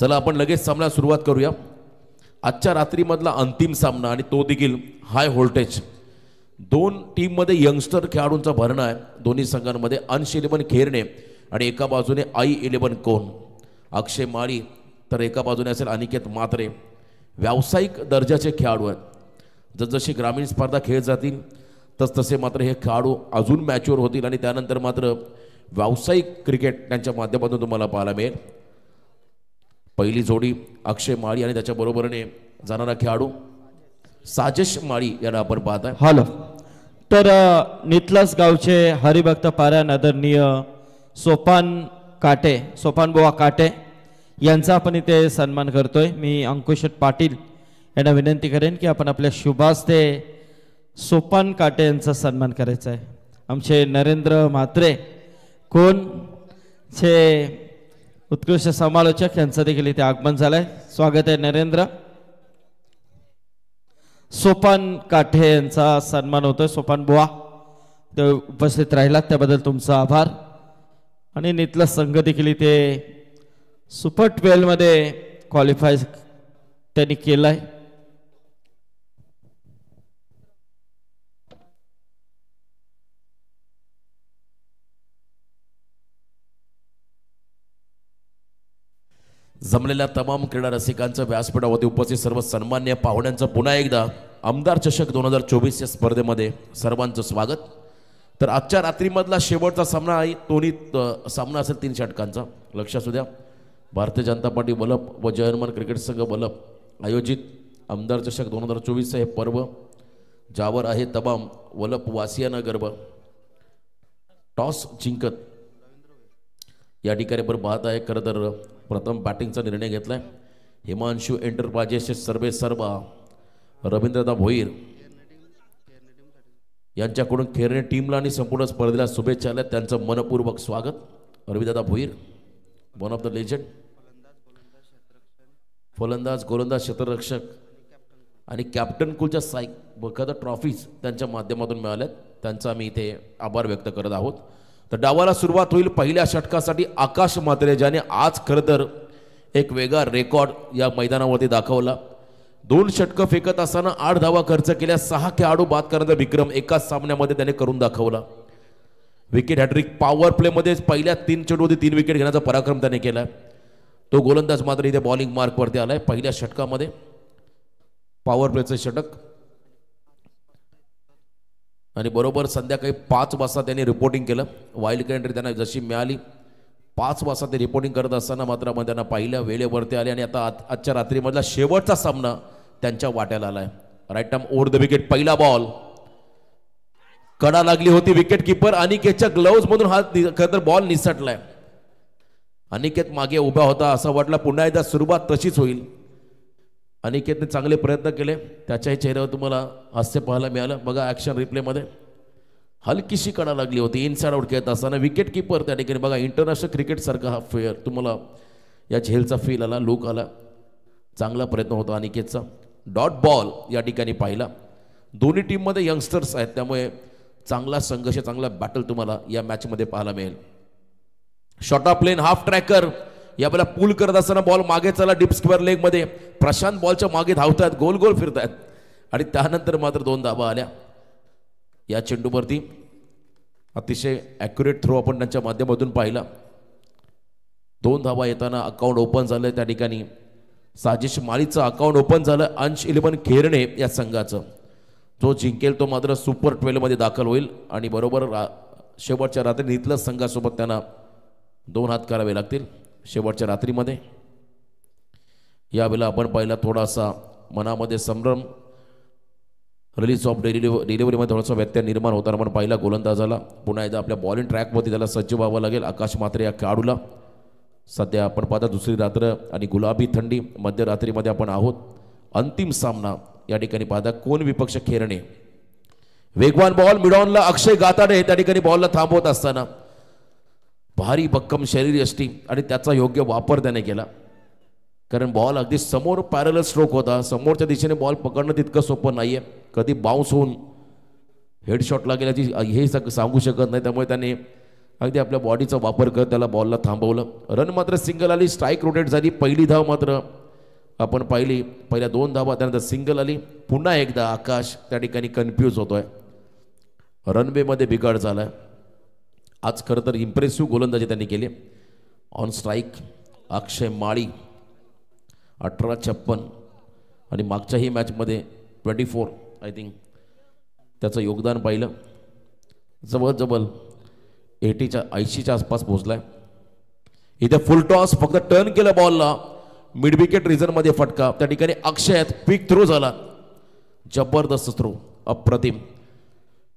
चला आपण लगेच सामना सुरुवात करूया। आजच्या रात्रीमधला अंतिम सामना आणि तो देखील हाय व्होल्टेज। दोन टीम मध्ये यंगस्टर खेळाडूंचा भरणा आहे। दोन्ही संघांमध्ये अंश 11 खेरणे आणि एका बाजूने आई 11 कोण अक्षय माळी, तर एका बाजूने असेल अनिकेत म्हात्रे। व्यावसायिक दर्जाचे खेळाडू आहेत। जसजशी ग्रामीण स्पर्धा खेळ जातील तसतसे मात्र हे खेळाडू अजून मॅच्युअर होतील आणि त्यानंतर मात्र व्यावसायिक क्रिकेट त्यांच्या माध्यमातून तुम्हाला पाहायला मिळेल। पहिली जोडी अक्षय माळी आणि त्याच्या बरोबरीने जाणारा खेळाडू साजेश माळी याला आपण पाहताय। हॅलो, तर नितलस गावचे हरिभक्त पारायण आदरणीय सोपान बुवा काटे यांचा आपण इथे सन्मान करतोय। मी अंकुश पाटील यांना विनंती करेन की आपण आपल्या शुभास्ते सोपान काटे यांचा सन्मान करायचा आहे। आमचे नरेंद्र म्हात्रे कोण चे उत्कृष्ट समालोचक यांचं देखील इथे आगमन झालंय। स्वागत आहे नरेंद्र। सोपान काठे यांचा सन्मान होतोय। सोपान बुवा ते उपस्थित राहिलात त्याबद्दल तुमचा आभार। आणि नितला संघ देखील इथे सुपर 12 मध्ये क्वालिफाय त्यांनी केलाय। जमलेल्या तमाम क्रीडा रसिकांचं व्यासपीठावरती उपस्थित सर्व सन्मान्य पाहुण्यांचं पुन्हा एकदा आमदार चषक 2024 या स्पर्धेमध्ये सर्वांचं स्वागत। तर आजच्या रात्रीमधला शेवटचा सामना आहे। दोन्ही सामना असेल 3 षटकांचा। लक्ष असू द्या, भारतीय जनता पार्टी वलप व जयहनुमान क्रिकेट संघ वलप आयोजित आमदार चषक 2024 हे पर्व ज्यावर आहे तमाम वलप वासियांना गर्व। टॉस जिंकत या ठिकाणी आपण पाहत आहे। खरं तर प्रथम बॅटिंगचा निर्णय घेतलाय हिमांशु एंटरप्राइजेसचे सर्वेसर्वा रवींद्रदा भोईर यांच्याकडून खेरणे टीमला आणि संपूर्ण स्पर्धेला शुभेच्छा आल्या। त्यांचं मनपूर्वक स्वागत। रवींद्रदा Bhoir one of the legend, फलंदाज गोलंदाज क्षेत्ररक्षक आणि कॅप्टन कुलच्या साईक बकादा ट्रॉफीज त्यांच्या माध्यमातून मिळाल्यात। त्यांचा आम्ही इथे आभार व्यक्त करत आहोत। तर डावाला सुरुवात होईल पहिल्या षटकासाठी आकाश म्हात्रे ज्याने आज खरं तर एक वेगळा रेकॉर्ड या मैदानावरती दाखवला। 2 षटकं फेकत असताना 8 धावा खर्च केल्या, 6 खेळाडू बाद करण्याचा विक्रम एकाच सामन्यामध्ये त्याने करून दाखवला। विकेट हॅट्रिक पॉवर प्ले मध्ये पहिल्या 3 चेंडूमध्ये 3 विकेट घेण्याचा पराक्रम त्याने केला। तो गोलंदाज मात्र इथे बॉलिंग मार्क वरती आलाय पहिल्या षटकामध्ये। पॉवर प्लेचं षटक आणि बरोबर संध्याकाळी 5 वाजता त्यांनी रिपोर्टिंग केलं। वाईल्ड कार्ड एंट्री त्यांना जशी मिळाली 5 वाजता ते रिपोर्टिंग करत असताना मात्र मग त्यांना पहिल्या वेळेवरती आले आणि आता आजच्या रात्रीमधला शेवटचा सामना त्यांच्या वाट्याला आलाय। Right arm over the wicket, पहिला बॉल कडा लागली होती। विकेट किपर अनिकेतच्या ग्लोव्ज मधून हा खरं तर बॉल निसटलाय। अनिकेत मागे उभा होता, असं वाटलं पुन्हा एकदा सुरुवात तशीच होईल। अनिकेतने चांगले प्रयत्न केले, त्याच्याही चेहऱ्यावर तुम्हाला हास्य पाहायला मिळालं। बघा ॲक्शन रिप्लेमध्ये हलकीशी कडा लागली होती। इनसाइड आउट खेळत असताना विकेट किपर त्या ठिकाणी बघा इंटरनॅशनल क्रिकेट सारखा हा फेअर तुम्हाला या झेलचा फील आला, लुक आला। चांगला प्रयत्न होता अनिकेतचा। डॉट बॉल या ठिकाणी पाहिला। दोन्ही टीममध्ये यंगस्टर्स आहेत त्यामुळे चांगला संघर्ष, चांगला बॅटल तुम्हाला या मॅचमध्ये पाहायला मिळेल। Short of plain half tracker यावेळेला पूल करत असताना बॉल मागे चला डीप स्क्वेअर लेग मध्ये। प्रशांत बॉलच्या मागे धावतात, गोल गोल फिरतात आणि त्यानंतर मात्र 2 धावा आल्या या चेंडूवरती। अतिशय ॲक्युरेट थ्रो आपण त्यांच्या माध्यमातून पाहिला। 2 धावा येताना अकाउंट ओपन झालं त्या ठिकाणी। साजिश माळीचं अकाउंट ओपन झालं अंश 11 खेरणे या संघाचं। जो जिंकेल तो मात्र सुपर 12 मध्ये दाखल होईल आणि बरोबर शेवटच्या रात्री नितलं संघासोबत त्यांना 2 हात करावे लागतील शेवटच्या रात्रीमध्ये। यावेळेला आपण पाहिला थोडासा मनामध्ये संभ्रम, रिलीज ऑफ डिलिव्हरीमध्ये थोडासा व्यत्यय निर्माण होताना आपण पाहिला गोलंदाजाला। पुन्हा एकदा आपल्या बॉलिंग ट्रॅकवरती त्याला सज्ज व्हावं लागेल। आकाश म्हात्रे या खेळाडूला सध्या आपण पाहता दुसरी रात्र आणि गुलाबी थंडी मध्यरात्रीमध्ये आपण आहोत। अंतिम सामना या ठिकाणी पाहता कोण विपक्ष खेरणे। वेगवान बॉल मिडॉनला अक्षय गाताडे त्या ठिकाणी बॉलला थांबवत असताना भारी भक्कम शरीरयष्टी आणि त्याचा योग्य वापर त्याने केला। कारण बॉल अगदी समोर पॅरलल स्ट्रोक होता, समोरच्या दिशेने बॉल पकडणं तितकं सोपं नाहीये। कधी बाउन्स होऊन हेडशॉटला गेल्याची हे सांगू शकत नाही, त्यामुळे त्याने अगदी आपल्या बॉडीचा वापर करत त्याला बॉलला थांबवलं. रन मात्र सिंगल आली, स्ट्राईक रोटेट झाली. पहिली धाव मात्र आपण पाहिली, पहिल्या 2 धावा, त्यानंतर सिंगल आली. पुन्हा एकदा आकाश त्या ठिकाणी कन्फ्यूज होतोय. रनवेमध्ये बिघाड झालाय. आज खरं तर इम्प्रेसिव्ह गोलंदाजी त्यांनी केली. ऑन स्ट्राईक अक्षय माळी 18-56 आणि मागच्याही मॅचमध्ये 24 आय थिंक त्याचं योगदान पाहिलं. जवळजवळ 80च्या आसपास पोहोचलाय. इथे फुल टॉस, फक्त टर्न केलं बॉलला, मिड विकेट रिझनमध्ये फटका. त्या ठिकाणी अक्षयात क्विक थ्रो झाला, जबरदस्त थ्रो, अप्रतिम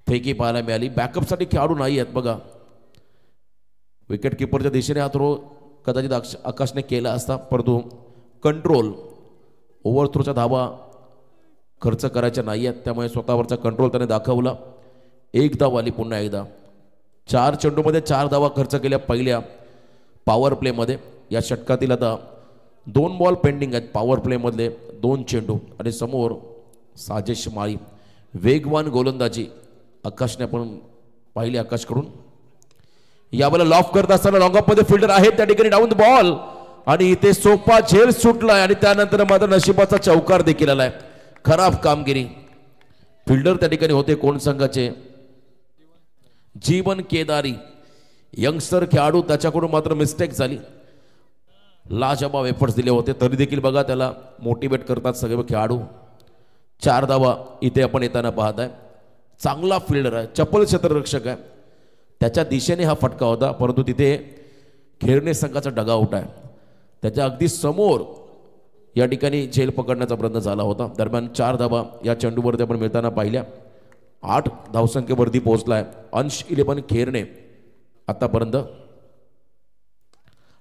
फेकी पाहायला मिळाली. बॅकअपसाठी खेळाडू नाही आहेत बघा. विकेट किपरच्या दिशेने हा थ्रो कदाचित आकाशने केला असता, परंतु कंट्रोल ओव्हर थ्रोच्या धावा खर्च करायच्या नाही आहेत, त्यामुळे स्वतःवरचा कंट्रोल त्याने दाखवला. 1 धाव आली पुन्हा एकदा. 4 चेंडूमध्ये 4 धावा खर्च केल्या पहिल्या पॉवर प्लेमध्ये. या षटकातील आता 2 बॉल पेंडिंग आहेत पॉवर प्लेमधले, 2 चेंडू. आणि समोर साजेश माळी, वेगवान गोलंदाजी आकाशने आपण पाहिली आकाशकडून. यावेळेला लॉफ करत असताना लॉंगऑफमध्ये फिल्डर आहेत, त्या ठिकाणी डाऊन द बॉल आणि इथे सोपा झेल सुटलाय आणि त्यानंतर मात्र नशिबाचा चौकार देखील आलाय. खराब कामगिरी. फिल्डर त्या ठिकाणी होते कोण संघाचे, जीवन केदारी, यंगस्टर खेळाडू. त्याच्याकडून मात्र मिस्टेक झाली. लाजवाब एफर्ट्स दिले होते, तरी देखील बघा त्याला मोटिवेट करतात सगळे खेळाडू. 4 धावा इथे आपण येताना पाहत आहे. चांगला फिल्डर आहे, चपल क्षेत्ररक्षक आहे. त्याच्या दिशेने हा फटका होता, परंतु तिथे खेळणे संघाचा डगआउट आहे. त्याच्या अगदी समोर या ठिकाणी झेल पकडण्याचा प्रयत्न झाला होता. दरम्यान 4 धावा या चेंडूवरती आपण मिळताना पाहिल्या. 8 धावसंख्येवरती पोहोचलाय अंश 11 खेरणे आतापर्यंत.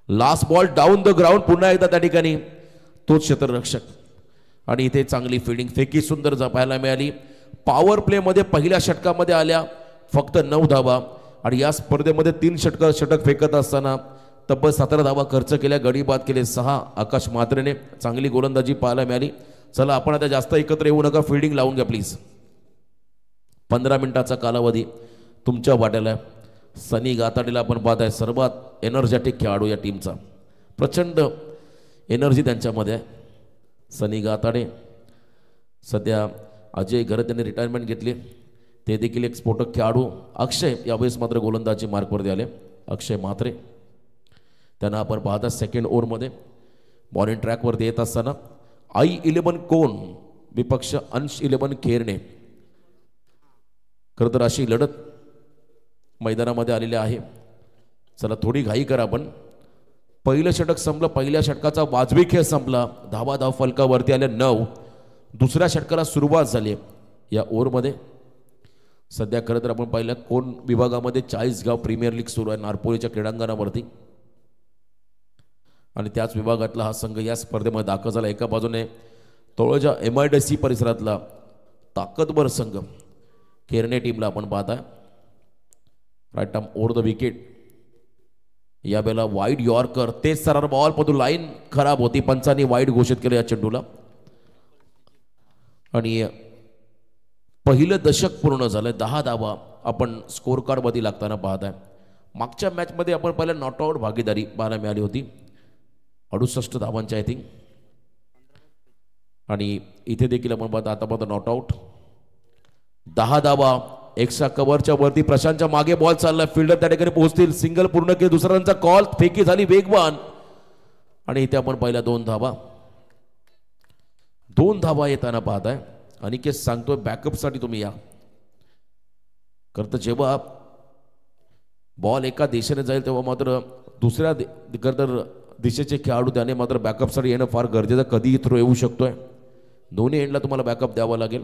Last ball down the ground, पुन्हा एकदा त्या ठिकाणी तोच क्षेत्ररक्षक. आणि इथे चांगली फिल्डिंग, फेकी सुंदर पाहायला मिळाली. पॉवर प्लेमध्ये पहिल्या षटकामध्ये आल्या फक्त 9 धावा आणि या स्पर्धेमध्ये 3 षटक फेकत असताना तब्बल 17 धावा खर्च केल्या, गडी बाद केले 6 आकाश म्हात्रेने. चांगली गोलंदाजी पाहायला मिळाली. चला आपण आता जास्त एकत्र येऊ नका, फिल्डिंग लावून घ्या प्लीज. 15 मिनिटाचा कालावधी तुमच्या वाट्याला. सनी गाताडेला आपण पाहताय, सर्वात एनर्जेटिक खेळाडू या टीमचा. प्रचंड एनर्जी त्यांच्यामध्ये आहे. सनी गाताडे, सध्या अजय घरत यांनी रिटायरमेंट घेतली, ते देखील एक स्फोटक खेळाडू. अक्षय यावेळेस मात्र गोलंदाजी मार्कवरती आले, अक्षय म्हात्रे. त्यांना आपण पाहता सेकंड ओव्हरमध्ये बॉलिंग ट्रॅकवरती येत असताना I11 कोण विपक्ष अंश 11 खेरणे. खरं तर अशी लढत मैदानामध्ये आलेली आहे. चला थोडी घाई करा आपण. पहिलं षटक संपलं, पहिल्या षटकाचा वाजवी खेळ संपला. धाव फलकावरती आल्या 9. दुसऱ्या षटकाला सुरुवात झाली या ओव्हरमध्ये. सध्या खरं तर आपण पाहिलं कोण विभागामध्ये 40 गाव प्रीमियर लीग सुरू आहे नारपोलीच्या क्रीडांगणावरती. आणि त्याच विभागातला हा संघ या स्पर्धेमध्ये दाखल झाला. एका बाजूने तळोजा MIDC परिसरातला ताकदवर संघ केरणे टीमला आपण पाहताय. Right arm over the wicket. यावेळेला वाईड यॉर्कर, तेच सरळ बॉल परंतु लाईन खराब होती, पंचांनी वाईड घोषित केलं या चेंडूला. आणि पहिलं दशक पूर्ण झालं. 10 धावा आपण स्कोर कार्डमध्ये लागताना पाहताय. मागच्या मॅचमध्ये आपण पहिल्या नॉट आउट भागीदारी पाहायला मिळाली होती 68 धावांची आय थिंक. आणि इथे देखील आपण पाहता आता नॉट आउट. 10 धावा एक्स्ट्रा कव्हरच्या वरती. प्रशांतच्या मागे बॉल चालला, फिल्डर त्या ठिकाणी पोहोचतील. सिंगल पूर्ण केली, दुसरा रनचा कॉल, फेकी झाली वेगवान. आणि इथे आपण पहिल्या 2 धावा येताना पाहताय. अनिकेत सांगतोय बॅकअपसाठी तुम्ही या. करता जेव्हा बॉल एका दिशेने जाईल तेव्हा मात्र दुसऱ्या दिशेचे खेळाडू त्याने मात्र बॅकअपसाठी येणं फार गरजेचं. कधीही थ्रो येऊ शकतोय, दोन्ही एंडला तुम्हाला बॅकअप द्यावा लागेल.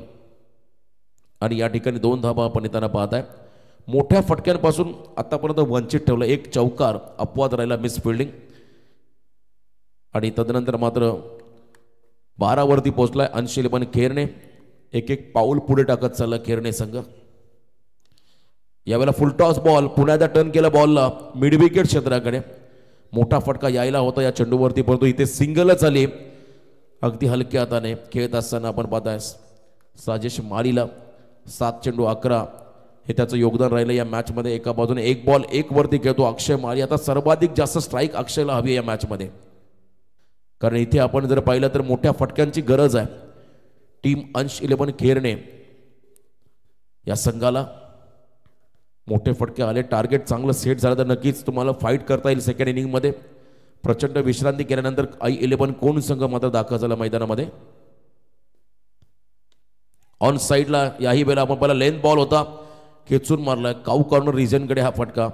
आणि या ठिकाणी 2 धावा आपण येताना पाहताय. मोठ्या फटक्यांपासून आतापर्यंत वंचित ठेवलं. 1 चौकार अपवाद राहिला, मिस फिल्डिंग. आणि तदनंतर मात्र 12 वरती पोहोचलाय अंश 11 खेरणे. एक पाऊल पुढे टाकत चालला खेरणे संघ. यावेळेला फुल टॉस बॉल, पुन्हा एकदा टर्न केला बॉलला मिड विकेट क्षेत्राकडे. मोठा फटका यायला होता या चेंडूवरती, परंतु इथे सिंगलच आली. अगदी हलक्या हाताने खेळत असताना आपण पाहताय साजेश माळीला 7 चेंडू 11 हे त्याचं योगदान राहिलं या मॅचमध्ये. एका बाजूने एक बॉल एक वरती खेळतो अक्षय माळी. आता सर्वाधिक जास्त स्ट्राईक अक्षयला हवी या मॅचमध्ये, कारण इथे आपण जर पाहिलं तर मोठ्या फटक्यांची गरज आहे. टीम अंश 11 खेरणे या संघाला मोठे फटके आले. टार्गेट चांगलं सेट झालं तर नक्कीच तुम्हाला फाईट करता येईल सेकंड इनिंगमध्ये. प्रचंड विश्रांती केल्यानंतर i11 कोण संघ मात्र दाखल झाला मैदानामध्ये. ऑन साईडला याही वेळेला आपण पहिला लेंथ बॉल होता, खेचून मारलाय काऊ कॉर्नर रिजनकडे हा फटका.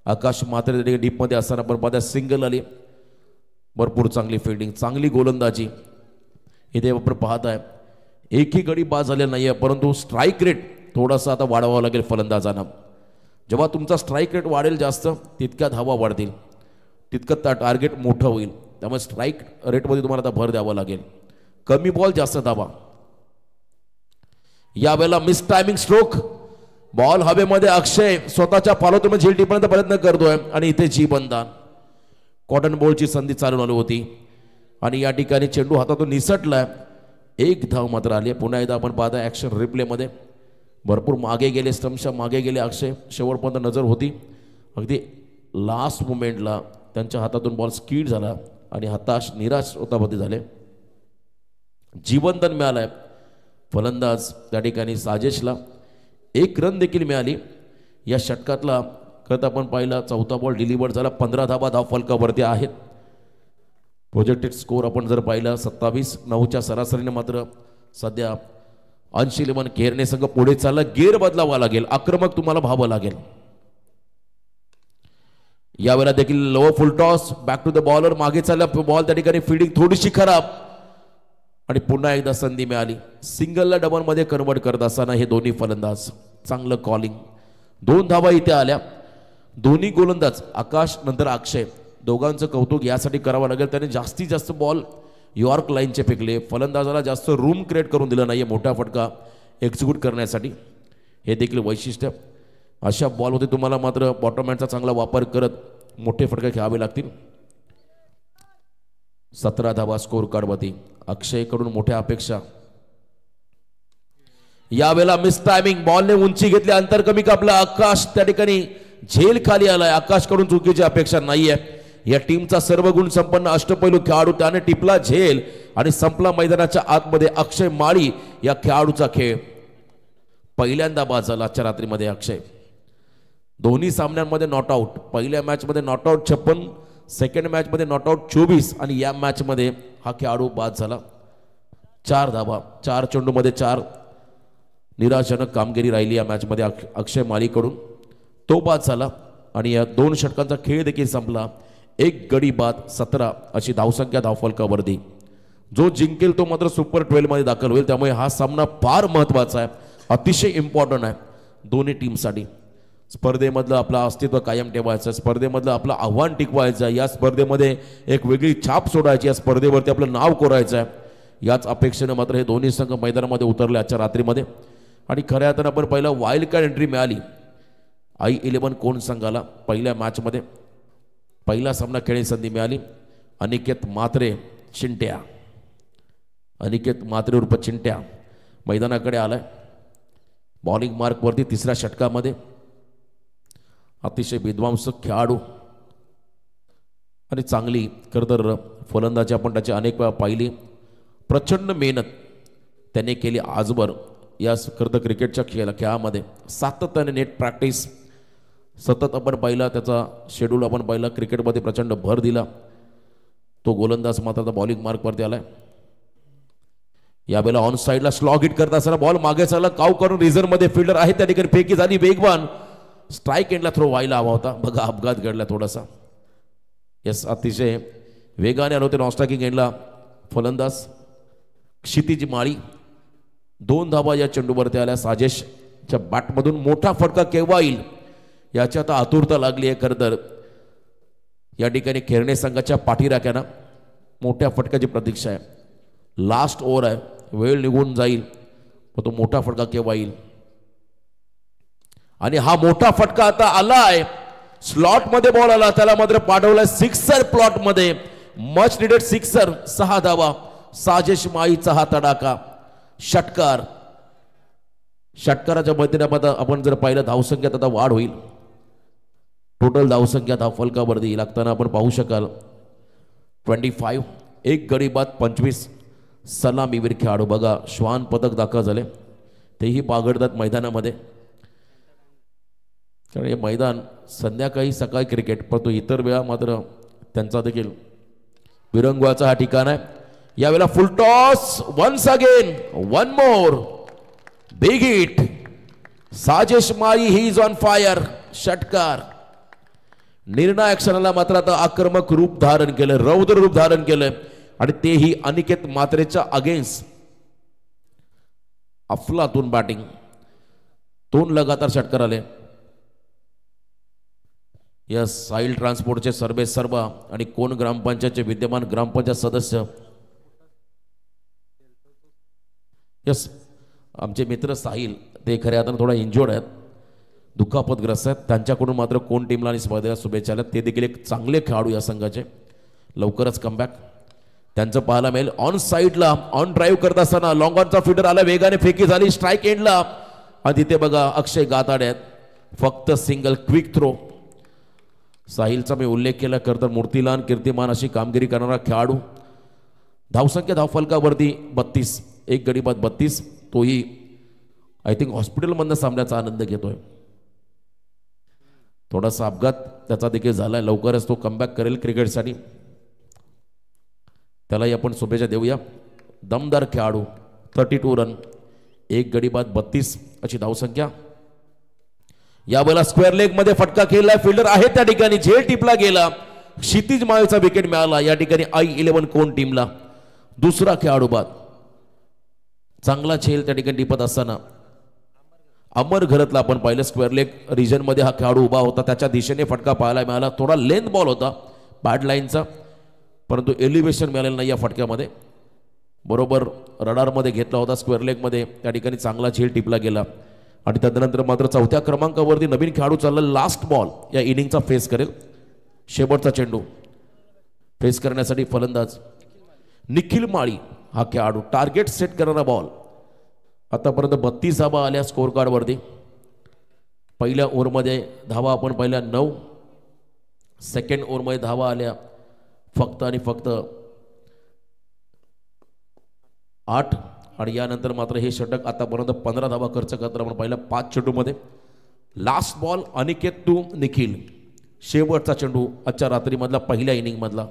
आकाश मात्रे डीपमध्ये असताना पण पाहता सिंगल आली. भरपूर चांगली फिल्डिंग, चांगली गोलंदाजी इथे आपण पाहताय. एकही गडी बाद झालेला नाहीये, परंतु स्ट्राईक रेट थोडासा आता वाढवावा लागेल फलंदाजांना. जेव्हा तुमचा स्ट्राईक रेट वाढेल जास्त, तितक्या धावा वाढतील, तितकं टार्गेट मोठं होईल. त्यामुळे स्ट्राईक रेटमध्ये तुम्हाला आता भर द्यावा लागेल. कमी बॉल जास्त धावा. यावेळेला मिस टायमिंग स्ट्रोक, बॉल हवेमध्ये. अक्षय स्वतःच्या फॉलोतून झेल टिपण्याचा प्रयत्न करतोय आणि इथे जी बंधान. कॉटन बॉलची संधी चालून आली होती आणि या ठिकाणी चेंडू हातातून निसटलाय. एक धाव मात्र आली. पुन्हा एकदा आपण पाहता ॲक्शन रिप्लेमध्ये भरपूर मागे गेले, स्टम्पच्या मागे गेले अक्षय. शेवटपर्यंत नजर होती, अगदी लास्ट मुमेंटला त्यांच्या हातातून बॉल स्कीड झाला आणि हताश निराश होतापती झाले. जीवनदान मिळालंय फलंदाज त्या ठिकाणी साजेशला. 1 रन देखील मिळाली या षटकातला. खरं आपण पाहिला चौथा बॉल डिलिव्हर झाला. 15 धावा धाव फलकावरती आहेत. प्रोजेक्टेड स्कोर आपण जर पाहिला 27-9च्या सरासरीने मात्र सध्या अंश 11 खेरणे संघ पुढे चालला. गेअर बदलावा लागेल, आक्रमक तुम्हाला व्हावं लागेल. यावेळेला देखील low full toss, back to the bowler, मागे चालला बॉल. त्या ठिकाणी फिल्डिंग थोडीशी खराब आणि पुन्हा एकदा संधी मिळाली. सिंगलला डबलमध्ये कन्वर्ट करत असताना हे दोन्ही फलंदाज चांगलं कॉलिंग. 2 धावा इथे आल्या. दोन्ही गोलंदाज आकाश नंतर अक्षय दोघांचं कौतुक यासाठी करावं लागेल. त्याने जास्तीत जास्त बॉल यॉर्क लाईनचे फेकले. फलंदाजाला जास्त रूम क्रिएट करून दिलं नाहीये मोठा फटका एक्झिक्यूट करण्यासाठी. हे देखील वैशिष्ट्य. अशा बॉलमध्ये तुम्हाला मात्र बॉटम हँडचा चांगला वापर करत मोठे फटके खेळावे लागतील. 17 धावा स्कोर कार्डवरती. अक्षयकडून मोठ्या अपेक्षा. यावेळेला मिस टायमिंग, बॉलने उंची घेतली, अंतर कमी कापला. आकाश त्या ठिकाणी झेल खाली आलाय. आकाशकडून चुकीची अपेक्षा नाहीये. या टीमचा सर्व गुण संपन्न अष्टपैलू खेळाडू, त्याने टिपला झेल आणि संपला मैदानाच्या आतमध्ये. अक्षय माळी या खेळाडूचा खेळ पहिल्यांदा बाद झाला आजच्या रात्रीमध्ये. अक्षय दोन्ही सामन्यांमध्ये नॉट आउट. पहिल्या मॅचमध्ये नॉट आउट 56, सेकंड मॅचमध्ये नॉट आउट 24 आणि या मॅचमध्ये हा खेळाडू बाद झाला. 4 धावा 4 चेंडूमध्ये 4. निराशाजनक कामगिरी राहिली या मॅचमध्ये अक्षय माळीकडून. तो बाद झाला आणि या 2 षटकांचा खेळ देखील संपला. 1 गडी बाद, 17 अशी धावसंख्या धावफलकावरती. जो जिंकेल तो मात्र सुपर 12 मध्ये दाखल होईल. त्यामुळे हा सामना फार महत्वाचा आहे, अतिशय इम्पॉर्टंट आहे दोन्ही टीमसाठी. स्पर्धेमधलं आपलं अस्तित्व कायम ठेवायचं, स्पर्धेमधलं आपलं आव्हान टिकवायचं, या स्पर्धेमध्ये एक वेगळी छाप सोडायची, या स्पर्धेवरती आपलं नाव कोरायचं आहे. याच अपेक्षेनं मात्र हे दोन्ही संघ मैदानामध्ये उतरले आजच्या रात्रीमध्ये. आणि खऱ्या अर्थानं आपण पहिला वाईल्ड कार्ड एंट्री मिळाली i11 कोण संघाला. पहिल्या मॅचमध्ये पहिला सामना खेळण्याची संधी मिळाली. अनिकेत मात्रे चिंट्या, अनिकेत मात्रे उर्फ चिंट्या मैदानाकडे आलाय. बॉलिंग मार्कवरती 3ऱ्या षटकामध्ये. अतिशय विध्वंसक खेळाडू आणि चांगली खरं तर फलंदाजी आपण त्याची अनेक वेळा पाहिली. प्रचंड मेहनत त्याने केली आजवर या खरं तर क्रिकेटच्या खेळामध्ये. सातत्याने नेट प्रॅक्टिस सतत आपण पाहिला. त्याचा शेड्यूल आपण पाहिला. क्रिकेटमध्ये प्रचंड भर दिला. तो गोलंदाज मात्र आता बॉलिंग मार्कवरती आलाय. यावेळेला ऑन साईडला स्लॉग हिट करत असताना बॉल मागे चालला. काऊ करून रिझर्व्हमध्ये फिल्डर आहे त्या ठिकाणी फेकी झाली वेगवान. स्ट्राईक एंडला थ्रो व्हायला हवा होता. बघा अपघात घडला थोडासा. यस, अतिशय वेगाने आले होते नॉनस्ट्रायकिंग एंडला फलंदाज. क्षितिज माळी 2 धावा या चेंडूवरती आल्या. साजेशच्या बॅटमधून मोठा फटका केव्हा येईल याची आता आतुरता लागली आहे. खरं तर या ठिकाणी खेरणे संघाच्या पाठीराख्यांना मोठ्या फटक्याची प्रतीक्षा आहे. लास्ट ओव्हर आहे, वेळ निघून जाईल, पण तो मोठा फटका केव्हा येईल. आणि हा मोठा फटका आता आलाय. स्लॉट मध्ये बॉल आला, त्याला मात्र पाठवलाय सिक्सर प्लॉट मध्ये. Much needed sixer. 6 धावा. साजेश माळीचा हा तडाखा षटकार. षटकाराच्या मैदानात आपण जर पाहिलं धावसंख्यात आता वाढ होईल. टोटल धावसंख्या धाव फलकावरती लागताना आपण पाहू शकाल 25. एक गडी बाद 25 सलामीवीर खेळाडू बघा श्वान पदक दाखल झाले. तेही पागडतात मैदानामध्ये. कारण हे मैदान संध्याकाळी सकाळी क्रिकेट परंतु इतर वेळा मात्र त्यांचा देखील विरंगुळाचा हा ठिकाण आहे. यावेळेला full toss once again one more big hit. Sajesh Mali he is on fire. षटकार निर्णायक क्षणाला मात्र आता आक्रमक रूप धारण केलं रौद्र रूप धारण केलं आणि तेही अनिकेत मात्रेच्या अगेन्स्ट. अफलातून बॅटिंग 2 लगातार षटकार आले. यस साहिल ट्रान्सपोर्टचे सर्वे सर्वा आणि कोण ग्रामपंचायतचे विद्यमान ग्रामपंचायत सदस्य. यस आमचे मित्र साहिल ते खऱ्या अर्थानं थोडा इंजोर्ड आहेत दुखापतग्रस्त आहेत. त्यांच्याकडून मात्र कोण टीमला आणि स्पर्धेला शुभेच्छा आल्या. ते देखील एक चांगले खेळाडू या संघाचे. लवकरच कमबॅक त्यांचं पाहायला मिळेल. ऑन साईडला ऑन ड्राईव्ह करत असताना लॉंग ऑनचा फिल्डर आला वेगाने फेकी झाली स्ट्राईक एंडला आणि तिथे बघा अक्षय गाताडे आहेत फक्त सिंगल क्विक थ्रो. साहिलचा मी उल्लेख केला करता मूर्तिलान कीर्तिमान अशी कामगिरी करणारा खेळाडू. धावसंख्या धावफलकावरती 32 एक गडी बाद 32. तोही आय थिंक हॉस्पिटलमधनं सामन्याचा आनंद घेतोय. थोडासा अपघात त्याचा देखील झालाय. लवकरच तो कमबॅक करेल क्रिकेटसाठी. त्यालाही आपण शुभेच्छा देऊया. दमदार खेळाडू 32 रन एक गडी बाद 32 अशी धावसंख्या. यावेळेला स्क्वेअर लेग मध्ये फटका खेळलाय. फिल्डर आहे त्या ठिकाणी झेल टिपला गेला. क्षितिज माळीचा विकेट मिळाला. या ठिकाणी I11 कोण टीमला दुसरा खेळाडू बाद. चांगला झेल त्या ठिकाणी टिपत असताना अमर घरतला आपण पाहिलं स्क्वेअर लेग रिजन मध्ये हा खेळाडू उभा होता. त्याच्या दिशेने फटका पाहायला मिळाला. थोडा लेंथ बॉल होता बॅड लाईनचा परंतु एलिव्हेशन मिळालेलं नाही या फटक्यामध्ये. बरोबर रडारमध्ये घेतला होता स्क्वेअर लेग मध्ये. त्या ठिकाणी चांगला झेल टिपला गेला आणि त्यानंतर मात्र 4थ्या क्रमांकावरती नवीन खेळाडू चालला. लास्ट बॉल या इनिंगचा फेस करेल. शेवटचा चेंडू फेस करण्यासाठी फलंदाज निखिल माळी हा खेळाडू. टार्गेट सेट करणारा बॉल. आतापर्यंत 32 धावा आल्या स्कोअर कार्डवरती. पहिल्या ओव्हरमध्ये धावा आपण पाहिल्या 9. सेकंड ओव्हरमध्ये धावा आल्या फक्त आणि फक्त 8 आणि यानंतर मात्र हे षटक आतापर्यंत 15 धावा खर्च करताना आपण पाहिलं 5 चेंडूमध्ये. Last ball Aniket to Nikhil. शेवटचा चेंडू आजच्या रात्रीमधला पहिल्या इनिंग मधला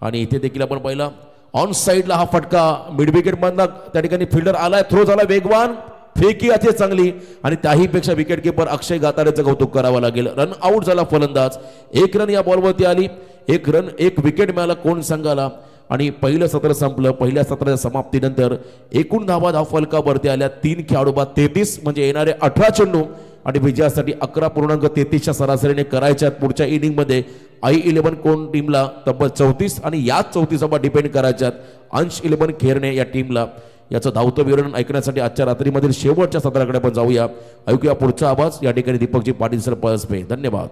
आणि इथे देखील आपण पाहिला ऑन साइडला हा फटका मिड विकेट मधला त्या ठिकाणी फिल्डर आलाय. थ्रो झाला वेगवान फेकी अति चांगली आणि त्याही पेक्षा विकेट कीपर अक्षय गातारेचं कौतुक करावं लागेल. रन आउट झाला फलंदाज. 1 रन या बॉलवरती आली. 1 रन 1 विकेट मिळाला कोण संघाला आणि पहिलं सत्र संपलं. पहिल्या सत्राच्या समाप्तीनंतर एकूण धावा धावफलकावरती आल्या 3 खेळाडू बाद 33 म्हणजे येणारे 18 चेंडू आणि विजयासाठी 11.33च्या सरासरीने करायच्या पुढच्या इनिंग मध्ये I11 कोण टीमला तब्बल 34 आणि याच 34 धावा डिपेंड करायच्यात अंश 11 खेरणे या टीमला. याचं धावतं विवरण ऐकण्यासाठी आजच्या रात्रीमधील शेवटच्या सत्राकडे आपण जाऊया. ऐकूया पुढचा आवाज या ठिकाणी दीपकजी पाटील सर पळसपे. धन्यवाद.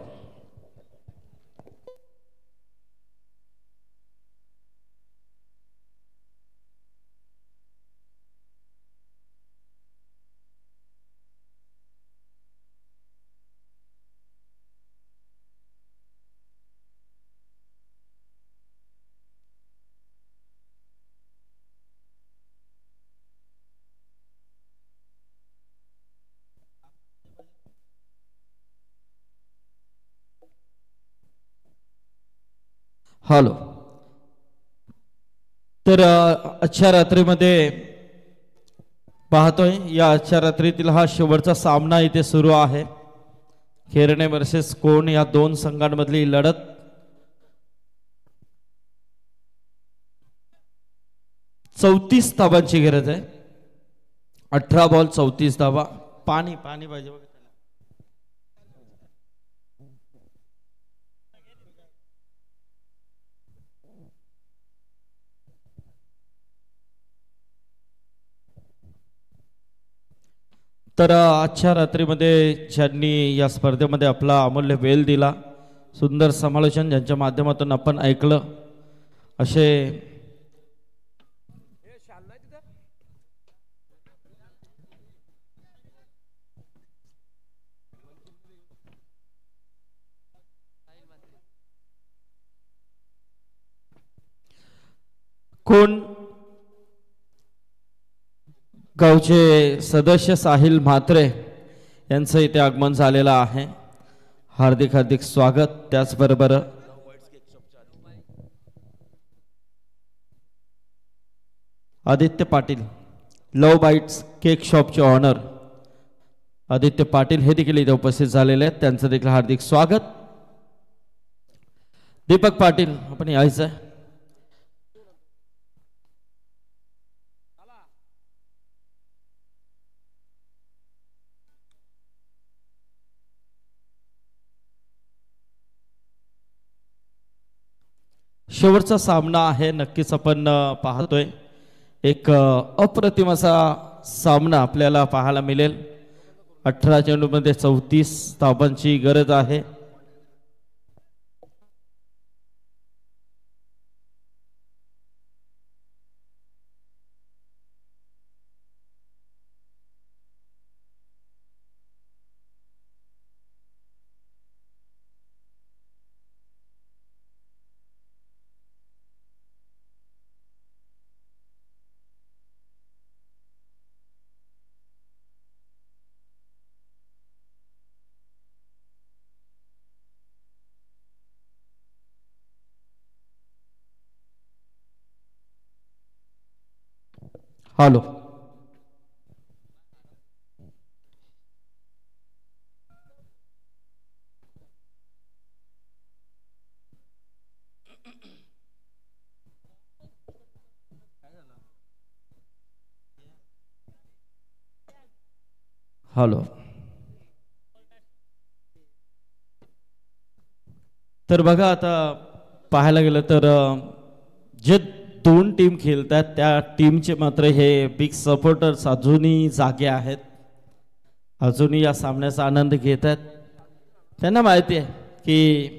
हॅलो. तर आजच्या रात्रीमध्ये पाहतोय या आजच्या रात्रीतील हा शेवटचा सामना इथे सुरू आहे. खेरणे वर्सेस कोण या 2 संघांमधली लढत. चौतीस धावांची गरज आहे. 18 बॉल 34 धावा. पाणी पाणी पाहिजे. तर आजच्या रात्रीमध्ये ज्यांनी या स्पर्धेमध्ये आपला अमूल्य वेळ दिला सुंदर समालोचन ज्यांच्या माध्यमातून आपण ऐकलं असे कोण गावचे सदस्य साहिल म्हात्रे यांचं इथे आगमन झालेलं आहे. हार्दिक हार्दिक स्वागत. त्याचबरोबर आदित्य पाटील लव बाईट्स केक शॉपचे ऑनर आदित्य पाटील हे देखील इथे उपस्थित झालेले आहेत. त्यांचं देखील हार्दिक स्वागत. दीपक पाटील आपण यायचं आहे. शेवटचा सामना आहे. नक्कीच आपण पाहतोय एक अप्रतिम असा सामना आपल्याला पाहायला मिळेल. 18 चेंडूमध्ये 34 धावांची गरज आहे. हॅलो हॅलो तर बघा आता पाहायला गेलं तर जे दोन टीम खेळतात त्या टीमचे मात्र हे बिग सपोर्टर्स अजूनही जागे आहेत. अजूनही या सामन्याचा आनंद घेत आहेत. त्यांना माहिती आहे की